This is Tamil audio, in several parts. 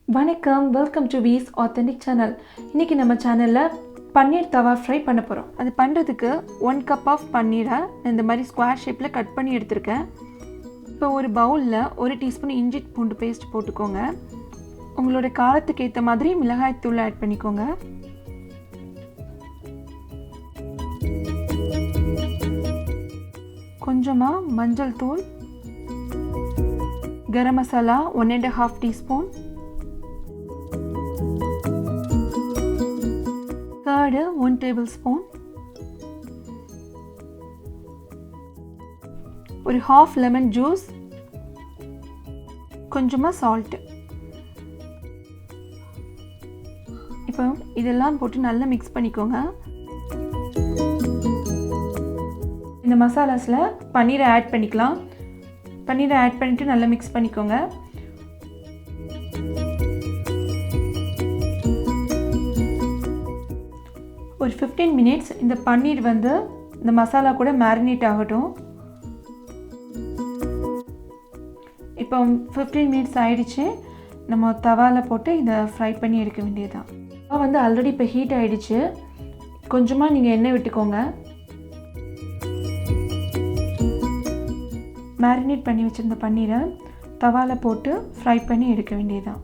வணக்கம், welcome to Vee'S Authentic Channel. இன்றைக்கி நம்ம சேனலில் பன்னீர் தவா ஃப்ரை பண்ண போகிறோம். அது பண்ணுறதுக்கு 1 கப் ஆஃப் பன்னீரை இந்த மாதிரி ஸ்கொயர் ஷேப்பில் கட் பண்ணி எடுத்துருக்கேன். இப்போ ஒரு பவுலில் 1 டீஸ்பூன் இஞ்சி பூண்டு பேஸ்ட் போட்டுக்கோங்க. உங்களோட காரத்துக்கு ஏற்ற மாதிரி மிளகாய் தூள் ஆட் பண்ணிக்கோங்க. கொஞ்சமாக மஞ்சள் தூள், garam masala 1.5 teaspoon, curd 1 tablespoon, ஒரு half lemon juice, கொஞ்சமா salt. இப்போ இதெல்லாம் போட்டு நல்லா mix பண்ணிக்கோங்க. இந்த மசாலாஸ்ல பன்னீரை ஆட் பண்ணிக்கலாம். பன்னீரை ஆட் பண்ணிட்டு நல்லா mix பண்ணிக்கோங்க. ஒரு 15 minutes இந்த பன்னீர் வந்து இந்த மசாலா கூட மேரினேட் ஆகட்டும். இப்போ 15 minutes ஆயிடுச்சு. நம்ம தவாவில் போட்டு இதை ஃப்ரை பண்ணி எடுக்க வேண்டியதுதான். தவா வந்து ஆல்ரெடி இப்போ ஹீட் ஆகிடுச்சு. கொஞ்சமாக நீங்கள் எண்ணெய் விட்டுக்கோங்க. மேரினேட் பண்ணி வச்சுருந்த பன்னீரை தவாவில் போட்டு ஃப்ரை பண்ணி எடுக்க வேண்டியதுதான்.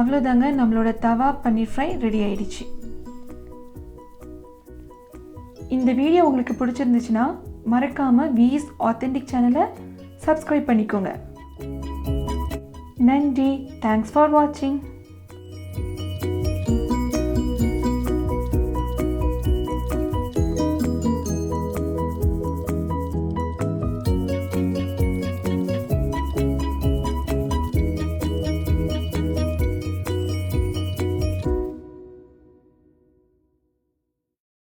அவ்வளோதாங்க, நம்மளோட தவா பன்னீர் ஃப்ரை ரெடி ஆயிடுச்சு. இந்த வீடியோ உங்களுக்கு பிடிச்சிருந்துச்சுன்னா மறக்காமல் Vee'S Authentic சேனலை சப்ஸ்கிரைப் பண்ணிக்கோங்க. நன்றி. தேங்க்ஸ் ஃபார் வாட்சிங்.